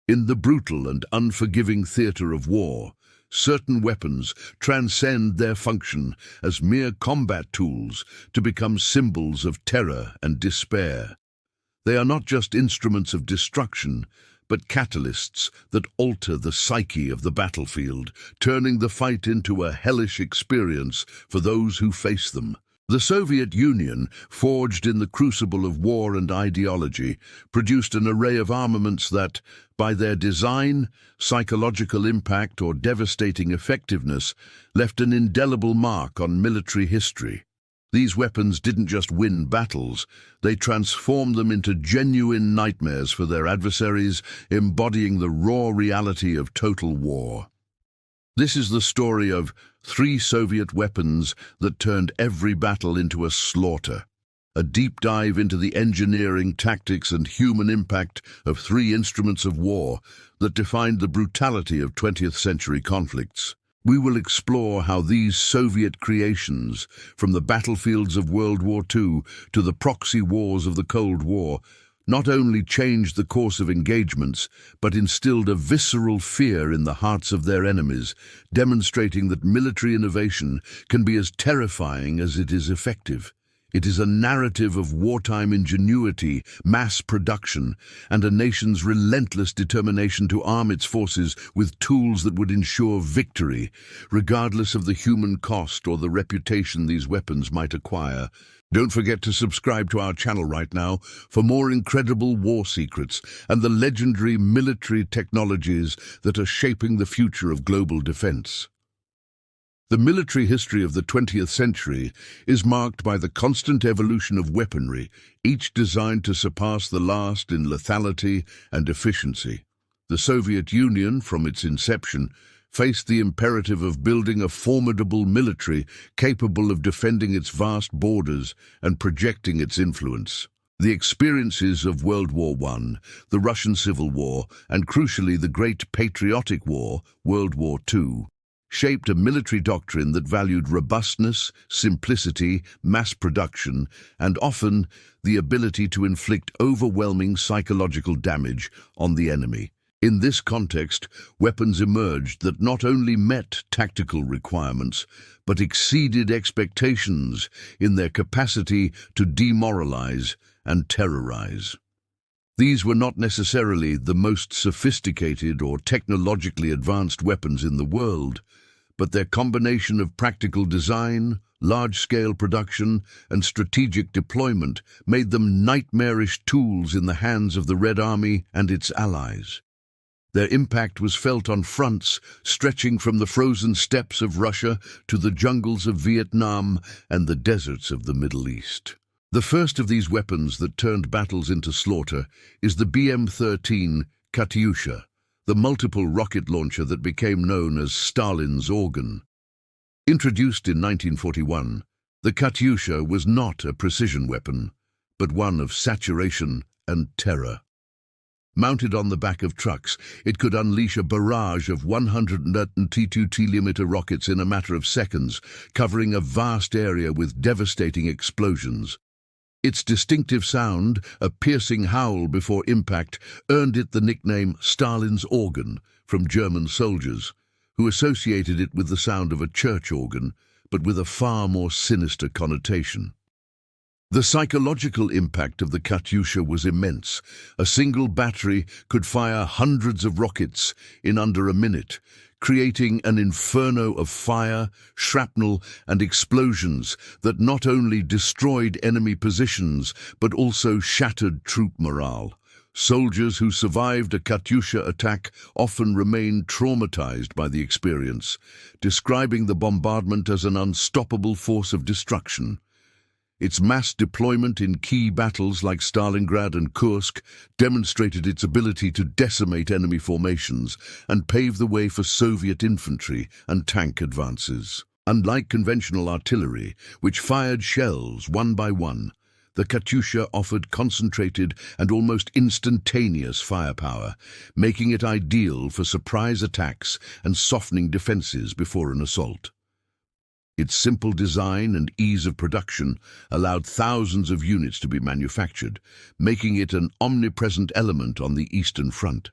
In the brutal and unforgiving theater of war, certain weapons transcend their function as mere combat tools to become symbols of terror and despair. They are not just instruments of destruction, but catalysts that alter the psyche of the battlefield, turning the fight into a hellish experience for those who face them. The Soviet Union, forged in the crucible of war and ideology, produced an array of armaments that, by their design, psychological impact, or devastating effectiveness, left an indelible mark on military history. These weapons didn't just win battles, they transformed them into genuine nightmares for their adversaries, embodying the raw reality of total war. This is the story of 3 Soviet weapons that turned every battle into a slaughter. A deep dive into the engineering, tactics, and human impact of 3 instruments of war that defined the brutality of 20th century conflicts. We will explore how these Soviet creations, from the battlefields of World War II to the proxy wars of the Cold War, not only changed the course of engagements, but instilled a visceral fear in the hearts of their enemies, demonstrating that military innovation can be as terrifying as it is effective. It is a narrative of wartime ingenuity, mass production, and a nation's relentless determination to arm its forces with tools that would ensure victory, regardless of the human cost or the reputation these weapons might acquire. Don't forget to subscribe to our channel right now for more incredible war secrets and the legendary military technologies that are shaping the future of global defense. The military history of the 20th century is marked by the constant evolution of weaponry, each designed to surpass the last in lethality and efficiency. The Soviet Union, from its inception, faced the imperative of building a formidable military capable of defending its vast borders and projecting its influence. The experiences of World War I, the Russian Civil War, and crucially the Great Patriotic War, World War II, shaped a military doctrine that valued robustness, simplicity, mass production, and often the ability to inflict overwhelming psychological damage on the enemy. In this context, weapons emerged that not only met tactical requirements, but exceeded expectations in their capacity to demoralize and terrorize. These were not necessarily the most sophisticated or technologically advanced weapons in the world, but their combination of practical design, large-scale production, and strategic deployment made them nightmarish tools in the hands of the Red Army and its allies. Their impact was felt on fronts stretching from the frozen steppes of Russia to the jungles of Vietnam and the deserts of the Middle East. The first of these weapons that turned battles into slaughter is the BM-13 Katyusha, the multiple rocket launcher that became known as Stalin's organ. Introduced in 1941, the Katyusha was not a precision weapon, but one of saturation and terror. Mounted on the back of trucks, it could unleash a barrage of 122 mm rockets in a matter of seconds, covering a vast area with devastating explosions. Its distinctive sound, a piercing howl before impact, earned it the nickname Stalin's organ from German soldiers, who associated it with the sound of a church organ, but with a far more sinister connotation. The psychological impact of the Katyusha was immense. A single battery could fire hundreds of rockets in under a minute, creating an inferno of fire, shrapnel, and explosions that not only destroyed enemy positions, but also shattered troop morale. Soldiers who survived a Katyusha attack often remained traumatized by the experience, describing the bombardment as an unstoppable force of destruction. Its mass deployment in key battles like Stalingrad and Kursk demonstrated its ability to decimate enemy formations and pave the way for Soviet infantry and tank advances. Unlike conventional artillery, which fired shells one by one, the Katyusha offered concentrated and almost instantaneous firepower, making it ideal for surprise attacks and softening defenses before an assault. Its simple design and ease of production allowed thousands of units to be manufactured, making it an omnipresent element on the Eastern Front.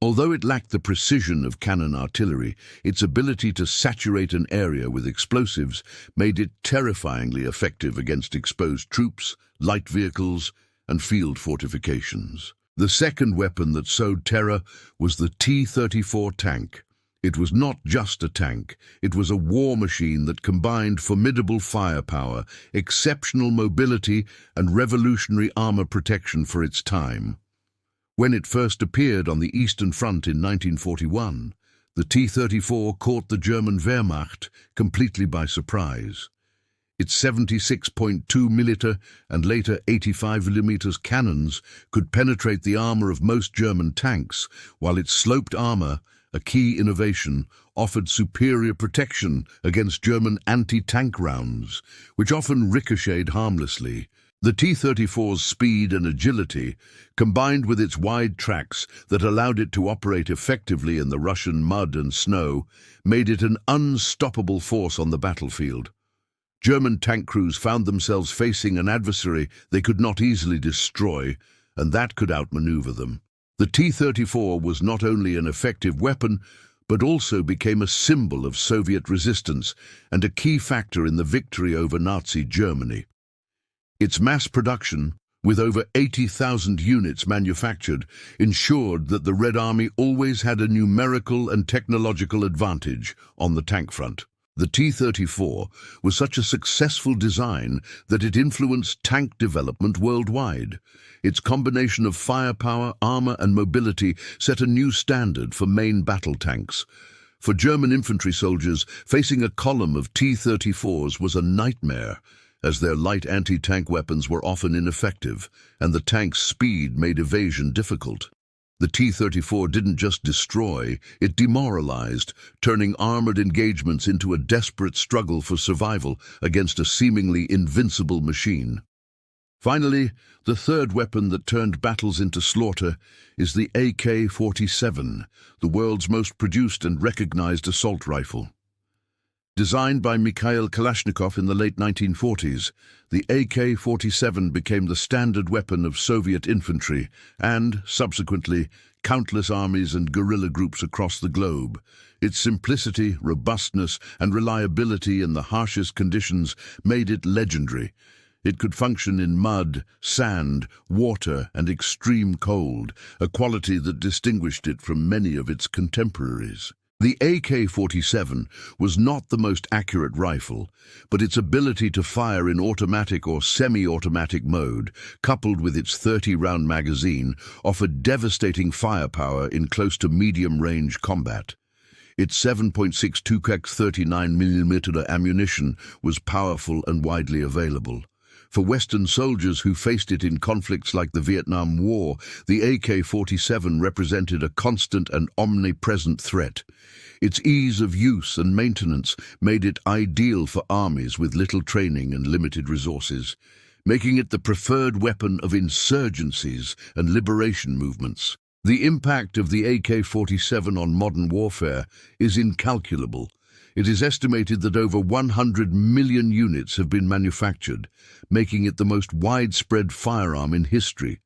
Although it lacked the precision of cannon artillery, its ability to saturate an area with explosives made it terrifyingly effective against exposed troops, light vehicles, and field fortifications. The second weapon that sowed terror was the T-34 tank. It was not just a tank, it was a war machine that combined formidable firepower, exceptional mobility, and revolutionary armor protection for its time. When it first appeared on the Eastern Front in 1941, the T-34 caught the German Wehrmacht completely by surprise. Its 76.2mm and later 85mm cannons could penetrate the armor of most German tanks, while its sloped armor, a key innovation, offered superior protection against German anti-tank rounds, which often ricocheted harmlessly. The T-34's speed and agility, combined with its wide tracks that allowed it to operate effectively in the Russian mud and snow, made it an unstoppable force on the battlefield. German tank crews found themselves facing an adversary they could not easily destroy, and that could outmaneuver them. The T-34 was not only an effective weapon, but also became a symbol of Soviet resistance and a key factor in the victory over Nazi Germany. Its mass production, with over 80,000 units manufactured, ensured that the Red Army always had a numerical and technological advantage on the tank front. The T-34 was such a successful design that it influenced tank development worldwide. Its combination of firepower, armor, and mobility set a new standard for main battle tanks. For German infantry soldiers, facing a column of T-34s was a nightmare, as their light anti-tank weapons were often ineffective, and the tank's speed made evasion difficult. The T-34 didn't just destroy, it demoralized, turning armored engagements into a desperate struggle for survival against a seemingly invincible machine. Finally, the third weapon that turned battles into slaughter is the AK-47, the world's most produced and recognized assault rifle. Designed by Mikhail Kalashnikov in the late 1940s, the AK-47 became the standard weapon of Soviet infantry and, subsequently, countless armies and guerrilla groups across the globe. Its simplicity, robustness, and reliability in the harshest conditions made it legendary. It could function in mud, sand, water, and extreme cold, a quality that distinguished it from many of its contemporaries. The AK-47 was not the most accurate rifle, but its ability to fire in automatic or semi-automatic mode, coupled with its 30-round magazine, offered devastating firepower in close to medium-range combat. Its 7.62 x 39mm ammunition was powerful and widely available. For Western soldiers who faced it in conflicts like the Vietnam War, the AK-47 represented a constant and omnipresent threat. Its ease of use and maintenance made it ideal for armies with little training and limited resources, making it the preferred weapon of insurgencies and liberation movements. The impact of the AK-47 on modern warfare is incalculable. It is estimated that over 100 million units have been manufactured, making it the most widespread firearm in history.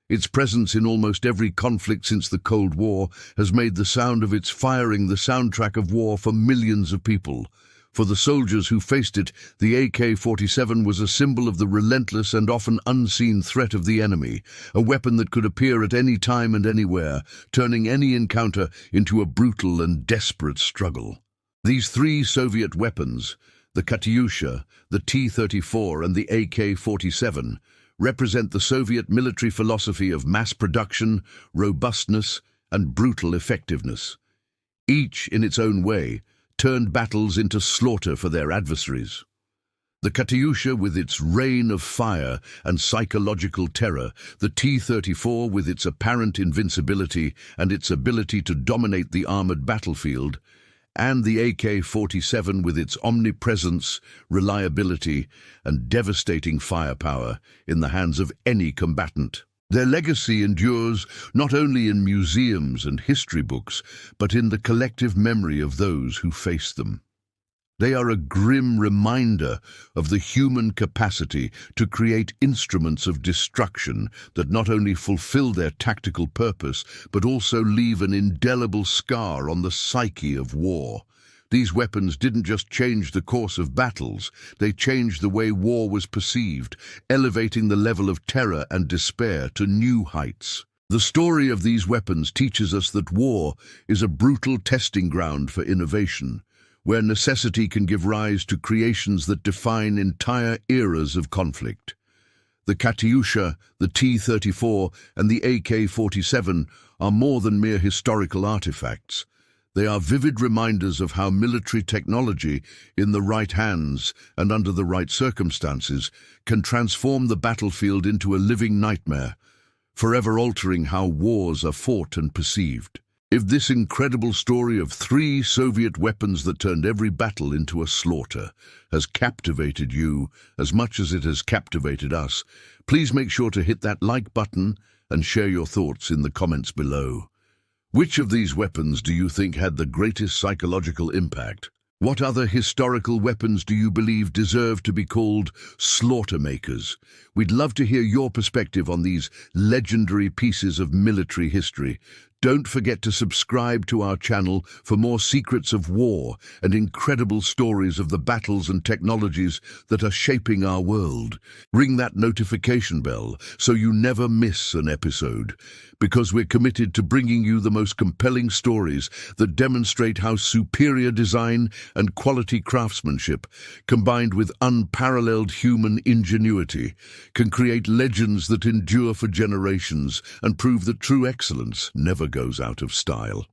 Its presence in almost every conflict since the Cold War has made the sound of its firing the soundtrack of war for millions of people. For the soldiers who faced it, the AK-47 was a symbol of the relentless and often unseen threat of the enemy, a weapon that could appear at any time and anywhere, turning any encounter into a brutal and desperate struggle. These three Soviet weapons, the Katyusha, the T-34 and the AK-47, represent the Soviet military philosophy of mass production, robustness, and brutal effectiveness. Each, in its own way, turned battles into slaughter for their adversaries. The Katyusha with its rain of fire and psychological terror, the T-34 with its apparent invincibility and its ability to dominate the armored battlefield, and the AK-47 with its omnipresence, reliability, and devastating firepower in the hands of any combatant. Their legacy endures not only in museums and history books, but in the collective memory of those who faced them. They are a grim reminder of the human capacity to create instruments of destruction that not only fulfill their tactical purpose, but also leave an indelible scar on the psyche of war. These weapons didn't just change the course of battles, they changed the way war was perceived, elevating the level of terror and despair to new heights. The story of these weapons teaches us that war is a brutal testing ground for innovation, where necessity can give rise to creations that define entire eras of conflict. The Katyusha, the T-34, and the AK-47 are more than mere historical artifacts. They are vivid reminders of how military technology, in the right hands and under the right circumstances, can transform the battlefield into a living nightmare, forever altering how wars are fought and perceived. If this incredible story of 3 Soviet weapons that turned every battle into a slaughter has captivated you as much as it has captivated us, please make sure to hit that like button and share your thoughts in the comments below. Which of these weapons do you think had the greatest psychological impact? What other historical weapons do you believe deserve to be called slaughter makers? We'd love to hear your perspective on these legendary pieces of military history. Don't forget to subscribe to our channel for more secrets of war and incredible stories of the battles and technologies that are shaping our world. Ring that notification bell so you never miss an episode, because we're committed to bringing you the most compelling stories that demonstrate how superior design and quality craftsmanship, combined with unparalleled human ingenuity, can create legends that endure for generations and prove that true excellence never goes out of style.